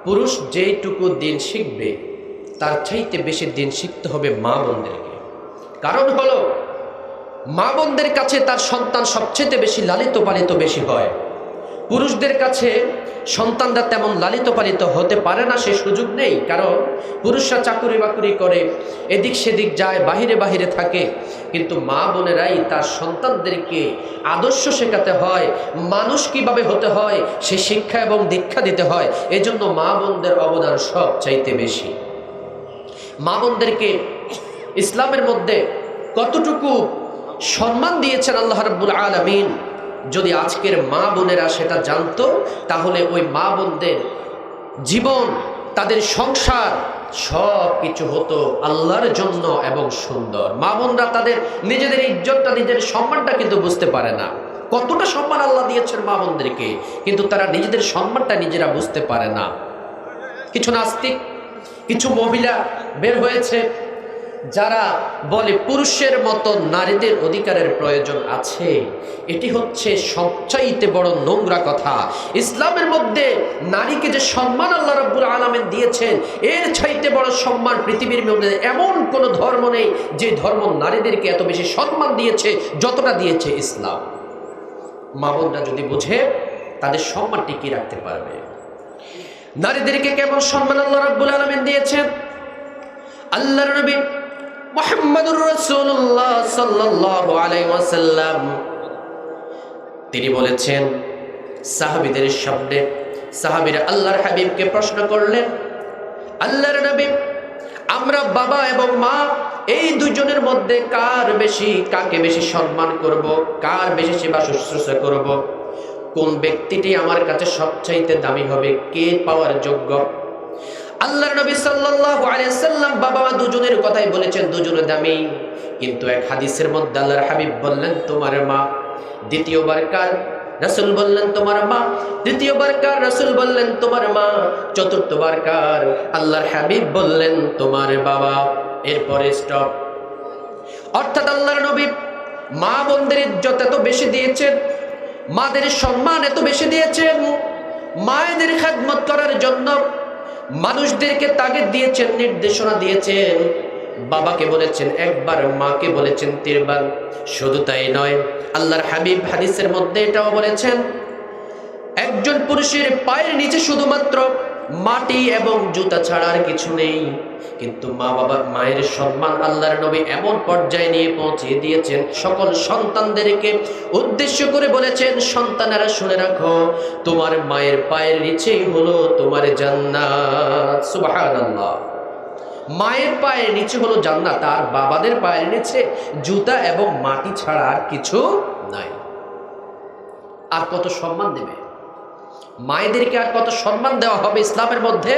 পুরুষ যেইটুকু দিন শিখবে তার চাইতে বেশি দিন শিখতে হবে মা বোনদেরকে। কারণ হলো মা বোনদের কাছে তার সন্তান সবচেয়ে বেশি লালিত পালিত বেশি হয়। পুরুষদের কাছে সন্তানরা তেমন লালিত পালিত হতে পারে না, সে সুযোগ নেই। কারণ পুরুষরা চাকুরি বাকুরি করে এদিক সেদিক যায়, বাহিরে বাহিরে থাকে, কিন্তু মা বোনেরাই তার সন্তানদেরকে আদর্শ শেখাতে হয়, মানুষ কিভাবে হতে হয় সে শিক্ষা এবং দীক্ষা দিতে হয়। এজন্য মা বোনদের অবদান সব চাইতে বেশি। মা বোনদেরকে ইসলামের মধ্যে কতটুকু সম্মান দিয়েছেন আল্লাহ রাব্বুল আলামিন, যদি আজকের মা বোনেরা সেটা জানতো তাহলে ওই মা বোনদের জীবন, তাদের সংসার সব কিছু হতো আল্লাহর জন্য এবং সুন্দর। মা বোনরা তাদের নিজেদের ইজ্জতটা, নিজের সম্মানটা কিন্তু বুঝতে পারে না। কতটা সম্মান আল্লাহ দিয়েছেন মা বোনদেরকে, কিন্তু তারা নিজেদের সম্মানটা নিজেরা বুঝতে পারে না। কিছু নাস্তিক, কিছু মহিলা বের হয়েছে যারা বলে পুরুষের মতো নারীদের অধিকারের প্রয়োজন আছে। এটি হচ্ছে সবচাইতে বড় নোংরা কথা। ইসলামের মধ্যে নারীকে যে সম্মান আল্লাহ রাব্বুল আলামিন দিয়েছেন, এর চাইতে বড় সম্মান পৃথিবীর মধ্যে এমন কোনো ধর্ম নেই যে ধর্ম নারীদেরকে এত বেশি সম্মান দিয়েছে যতটা দিয়েছে ইসলাম। মা বোনরা যদি বুঝে তাদের সম্মান টিকিয়ে রাখতে পারবে। নারীদেরকে কেমন সম্মান আল্লাহ রাব্বুল আলামিন দিয়েছেন। আল্লাহর নবী মুহাম্মদুর রাসূলুল্লাহ সাল্লাল্লাহু আলাইহি ওয়াসাল্লাম তিনি বলেছেন, সাহাবীদের সামনে সাহাবীরা আল্লাহর হাবিবকে প্রশ্ন করলেন, আল্লাহর নবী, আমরা বাবা এবং মা এই দুজনের মধ্যে কাকে বেশি সম্মান করব, কার বেশি সেবা শুশ্রূষা করব, কোন ব্যক্তিটি আমার কাছে সবচাইতে দামি হবে, কে পাওয়ার যোগ্য? আল্লাহর নবী সাল্লাল্লাহু আলাইহি ওয়াসাল্লাম বাবা মা দুজনের কথাই বলেছেন, দুজনে দামি। কিন্তু এক হাদিসের মধ্যে আল্লাহর হাবিব বললেন তোমার মা, দ্বিতীয়বার কার? রাসূল বললেন তোমার মা, তৃতীয়বার কার? রাসূল বললেন তোমার মা, চতুর্থবার কার? আল্লাহর হাবিব বললেন তোমার বাবা। এরপরে স্টপ। অর্থাৎ আল্লাহর নবী মা বোনদের ইজ্জত এত বেশি দিয়েছেন, মাদের সম্মান এত বেশি দিয়েছেন, মায়েদের খেদমত করার জন্য মানুষদেরকে তাগিদ দিয়েছেন, নির্দেশনা দিয়েছেন। বাবাকে বলেছেন একবার, মাকে বলেছেন 3 বার। শুধু তাই নয়, আল্লাহর হাবিব হাদিসের মধ্যে এটাও বলেছেন, একজন পুরুষের পায়ের নিচে শুধুমাত্র মাটি এবং জুতা ছাড়া আর কিছু নেই। কিন্তু মায়ের সম্মান আল্লাহর নবী এমন পর্যায়ে নিয়ে পৌঁছে দিয়েছেন, সকল সন্তানদেরকে উদ্দেশ্য করে বলেছেন, সন্তানেরা শুনে রাখো, তোমার মায়ের পায়ের নিচেই হলো তোমার জান্নাত। সুবহানাল্লাহ। মায়ের পায়ের নিচে হলো জান্নাত, আর বাবাদের পায়ের নিচে জুতা এবং মাটি ছাড়া আর কিছু নাই। আর কত সম্মান দেবে মায়েদেরকে, আর কত সম্মান দেওয়া হবে ইসলামের মধ্যে।